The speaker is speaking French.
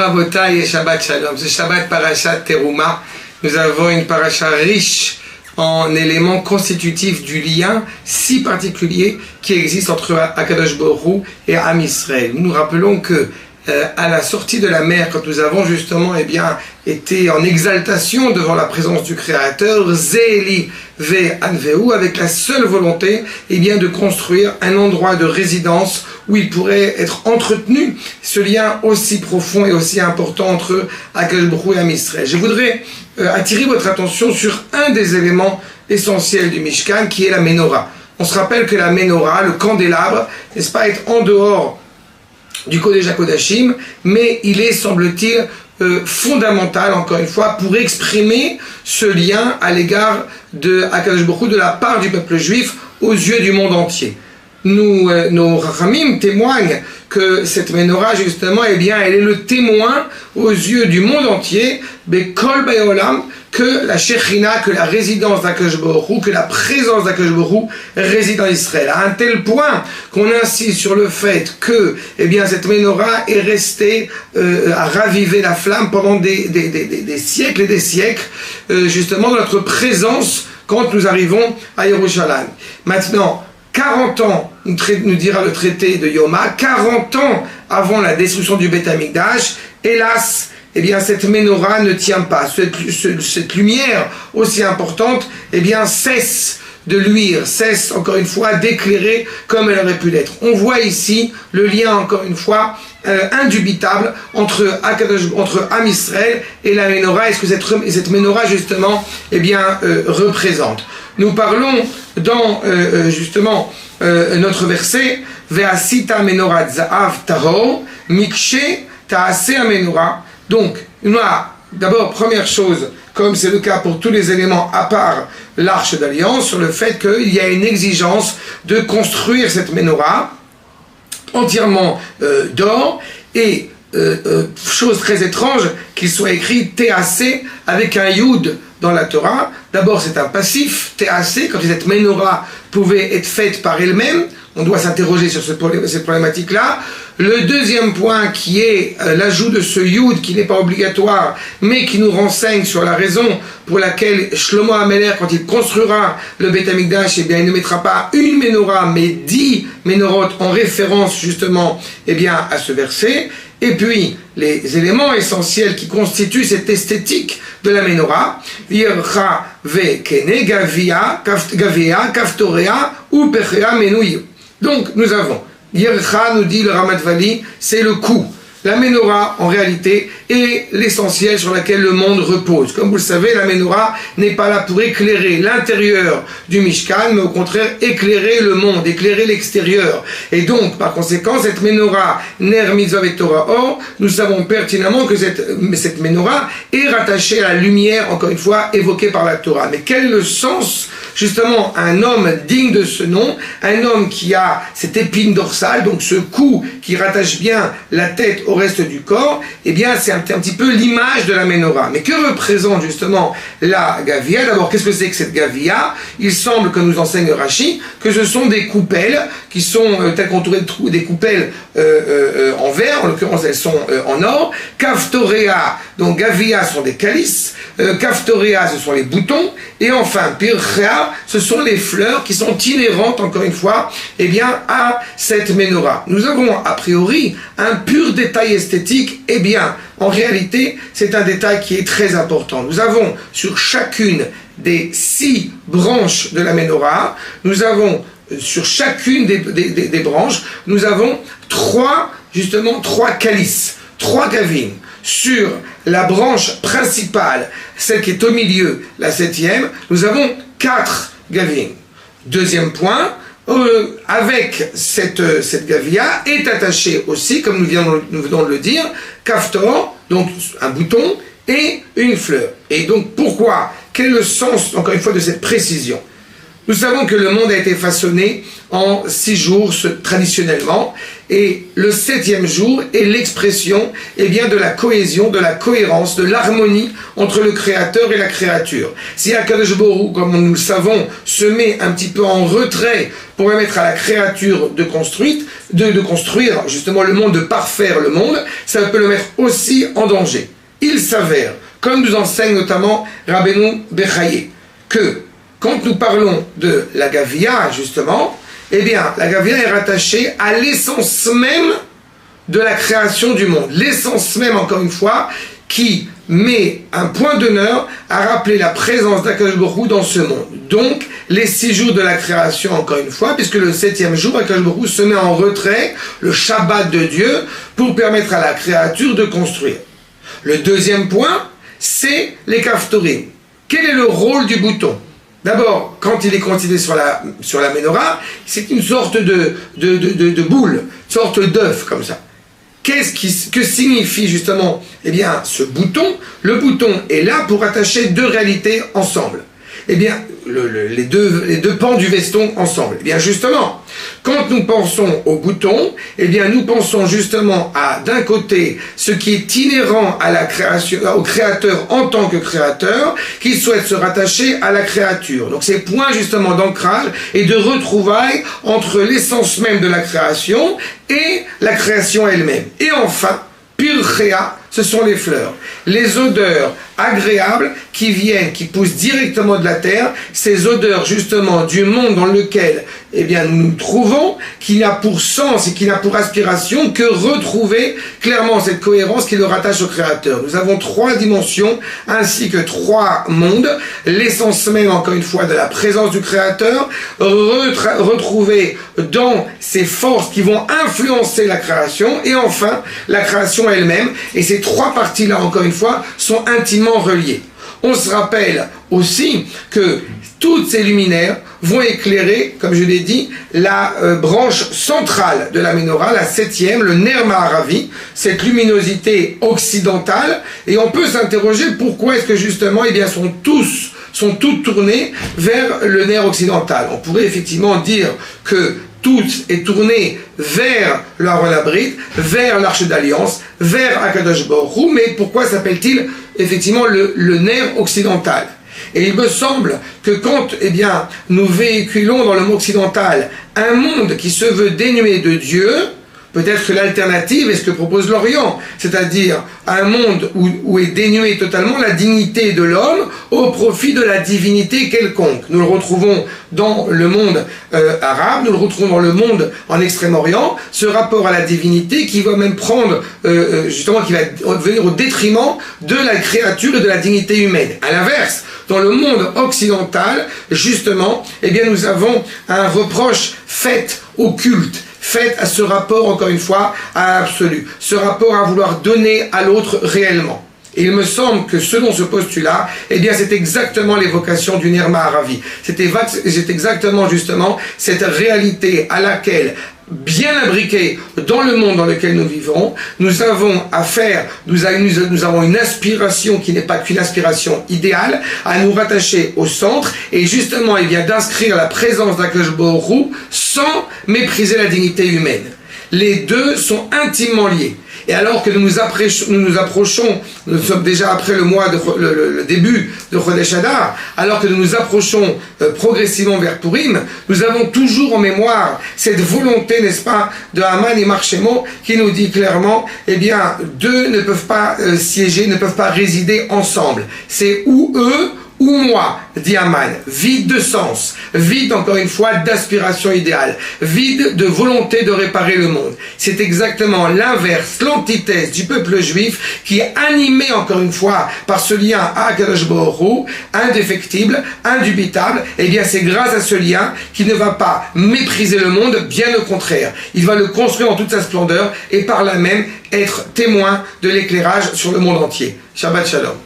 Rabotai et Shabbat Shalom. Ce Shabbat Parashat Teruma, nous avons une paracha riche en éléments constitutifs du lien si particulier qui existe entre Akadosh Baruch Hu et Am Israël. Nous nous rappelons que à la sortie de la mer, quand nous avons justement été en exaltation devant la présence du Créateur, Zéli ve Anveu, avec la seule volonté de construire un endroit de résidence où il pourrait être entretenu ce lien aussi profond et aussi important entre Akadosh Baruch Hu et Am Israël. Je voudrais attirer votre attention sur un des éléments essentiels du Mishkan, qui est la Ménorah. On se rappelle que la Ménorah, le candélabre, n'est-ce pas, est en dehors du Kodesh HaKodashim, mais il est, semble-t-il, fondamental, encore une fois, pour exprimer ce lien à l'égard de Akadosh Baruch Hu, de la part du peuple juif, aux yeux du monde entier. Nos Rachamim témoignent que cette Ménorah, justement, elle est le témoin aux yeux du monde entier, Bekol Bayolam, que la Shekhinah, que la résidence d'Akadosh Baruch Hu, que la présence d'Akadosh Baruch Hu réside en Israël. À un tel point qu'on insiste sur le fait que, cette Ménorah est restée à raviver la flamme pendant des siècles et des siècles, justement, dans notre présence quand nous arrivons à Yerushalayim. Maintenant, 40 ans, nous dira le traité de Yoma, 40 ans avant la destruction du Beth Amikdash, hélas, cette Ménorah ne tient pas. Cette lumière aussi importante, cesse de luire, cesse encore une fois d'éclairer comme elle aurait pu l'être. On voit ici le lien, encore une fois, indubitable entre Am Israël et la Ménorah, et ce que cette Ménorah justement représente. Nous parlons dans justement notre verset Ve'asita Menorah Za'av Tahor Mikshe Ta'aseh Menorah. Donc, on a d'abord, première chose, comme c'est le cas pour tous les éléments à part l'arche d'alliance, sur le fait qu'il y a une exigence de construire cette Ménorah entièrement d'or, et chose très étrange, qu'il soit écrit TAC avec un Yud dans la Torah. D'abord, c'est un passif, TAC, quand cette Ménorah pouvait être faite par elle-même. On doit s'interroger sur cette problématique-là. Le deuxième point, qui est l'ajout de ce Yud, qui n'est pas obligatoire, mais qui nous renseigne sur la raison pour laquelle Shlomo HaMelech, quand il construira le Beth Amikdash, il ne mettra pas une Ménorah, mais 10 Ménorot, en référence justement à ce verset. Et puis, les éléments essentiels qui constituent cette esthétique de la Ménorah, Yircha ve Kene Gavia, Kaftorea ou Pechea Menouy. Donc, nous avons, Yircha, nous dit le Ramat Vali, c'est le coup. La Ménorah, en réalité, est l'essentiel sur lequel le monde repose. Comme vous le savez, la Ménorah n'est pas là pour éclairer l'intérieur du Mishkan, mais au contraire éclairer le monde, éclairer l'extérieur. Et donc, par conséquent, cette Ménorah, Ner Mitzvah et Torah Or, nous savons pertinemment que cette Ménorah est rattachée à la lumière, encore une fois, évoquée par la Torah. Mais quel est le sens, justement, un homme digne de ce nom, un homme qui a cette épine dorsale, donc ce cou qui rattache bien la tête au reste du corps, c'est un petit peu l'image de la Ménorah. Mais que représente justement la Gavia? D'abord, qu'est-ce que c'est que cette Gavia? Il semble que nous enseigne Rashi que ce sont des coupelles qui sont telles qu'on trouve des coupelles en verre, en l'occurrence elles sont en or. Kaftorea, donc Gavia sont des calices, Kaftorea ce sont les boutons, et enfin Pirchea ce sont les fleurs qui sont inhérentes, encore une fois, à cette Ménorah. Nous avons a priori un pur détail esthétique, en réalité, c'est un détail qui est très important. Nous avons sur chacune des 6 branches de la Ménorah, nous avons sur chacune des branches, nous avons 3 calices, 3 gavim. Sur la branche principale, celle qui est au milieu, la 7e, nous avons 4 gavim. Deuxième point, avec cette Gavia est attachée aussi, comme nous venons de le dire, Kaftor, donc un bouton et une fleur. Et donc pourquoi? Quel est le sens, encore une fois, de cette précision? Nous savons que le monde a été façonné en 6 jours traditionnellement, et le 7e jour est l'expression de la cohésion, de la cohérence, de l'harmonie entre le Créateur et la créature. Si Akadosh Baruch Hu, comme nous le savons, se met un petit peu en retrait pour permettre à la créature de construire justement le monde, de parfaire le monde, ça peut le mettre aussi en danger. Il s'avère, comme nous enseigne notamment Rabbeinu Bechaye, que quand nous parlons de la Gavia, justement, la Gavia est rattachée à l'essence même de la création du monde. L'essence même, encore une fois, qui met un point d'honneur à rappeler la présence d'Akadosh Baruch Hu dans ce monde. Donc, les 6 jours de la création, encore une fois, puisque le 7e jour, Akadosh Baruch Hu se met en retrait, le Shabbat de Dieu, pour permettre à la créature de construire. Le 2e point, c'est les Kaftorim. Quel est le rôle du bouton ? D'abord, quand il est constitué sur la menorah, c'est une sorte de boule, une sorte d'œuf comme ça. Que signifie justement ce bouton ? Le bouton est là pour attacher 2 réalités ensemble. Les deux pans du veston ensemble. Justement, quand nous pensons au bouton, nous pensons justement à, d'un côté, ce qui est inhérent à la création, au créateur en tant que créateur, qui souhaite se rattacher à la créature. Donc ces points justement d'ancrage et de retrouvailles entre l'essence même de la création et la création elle-même. Et enfin, Pirchea, ce sont les fleurs. Les odeurs agréables qui poussent directement de la terre, ces odeurs justement du monde dans lequel nous nous trouvons, qui n'a pour sens et qui n'a pour aspiration que retrouver clairement cette cohérence qui le rattache au Créateur. Nous avons 3 dimensions ainsi que 3 mondes, l'essence même encore une fois de la présence du Créateur, retrouver dans ces forces qui vont influencer la création, et enfin la création elle-même. Et ces 3 parties-là, encore une fois, sont intimement reliées. On se rappelle aussi que toutes ces luminaires vont éclairer, comme je l'ai dit, la branche centrale de la menorah, la 7e, le Ner Ma'aravi, cette luminosité occidentale. Et on peut s'interroger pourquoi est-ce que justement, sont toutes tournées vers le Ner occidental. On pourrait effectivement dire que tout est tourné vers l'Aaron Abrit, vers l'Arche d'Alliance, vers Akadosh Baruch Hu, mais pourquoi s'appelle-t-il effectivement le nerf occidental ? Et il me semble que quand nous véhiculons dans le monde occidental un monde qui se veut dénué de Dieu, peut-être que l'alternative est ce que propose l'Orient, c'est-à-dire un monde où est dénué totalement la dignité de l'homme au profit de la divinité quelconque. Nous le retrouvons dans le monde arabe, nous le retrouvons dans le monde en Extrême-Orient, ce rapport à la divinité qui va même prendre, qui va venir au détriment de la créature et de la dignité humaine. À l'inverse, dans le monde occidental, justement, nous avons un reproche fait au culte, fait à ce rapport, encore une fois, à l'absolu, ce rapport à vouloir donner à l'autre réellement. Et il me semble que selon ce postulat, c'est exactement l'évocation du Ner Ma'aravi. C'est exactement justement cette réalité à laquelle, bien imbriquée dans le monde dans lequel nous vivons, nous avons affaire, nous avons une aspiration qui n'est pas qu'une aspiration idéale, à nous rattacher au centre et justement d'inscrire la présence d'Akadosh Baruch Hu sans mépriser la dignité humaine. Les deux sont intimement liés. Et alors que nous nous approchons, nous sommes déjà après le début de Chodesh Adar, alors que nous nous approchons progressivement vers Purim, nous avons toujours en mémoire cette volonté, n'est-ce pas, de Haman et Marchémo, qui nous dit clairement, deux ne peuvent pas siéger, ne peuvent pas résider ensemble. C'est ou eux, ou moi, dit Haman, vide de sens, vide encore une fois d'aspiration idéale, vide de volonté de réparer le monde. C'est exactement l'inverse, l'antithèse du peuple juif qui est animé encore une fois par ce lien à Akadosh Baruch Hu, indéfectible, indubitable. C'est grâce à ce lien qu'il ne va pas mépriser le monde, bien au contraire. Il va le construire en toute sa splendeur et par là même être témoin de l'éclairage sur le monde entier. Shabbat Shalom.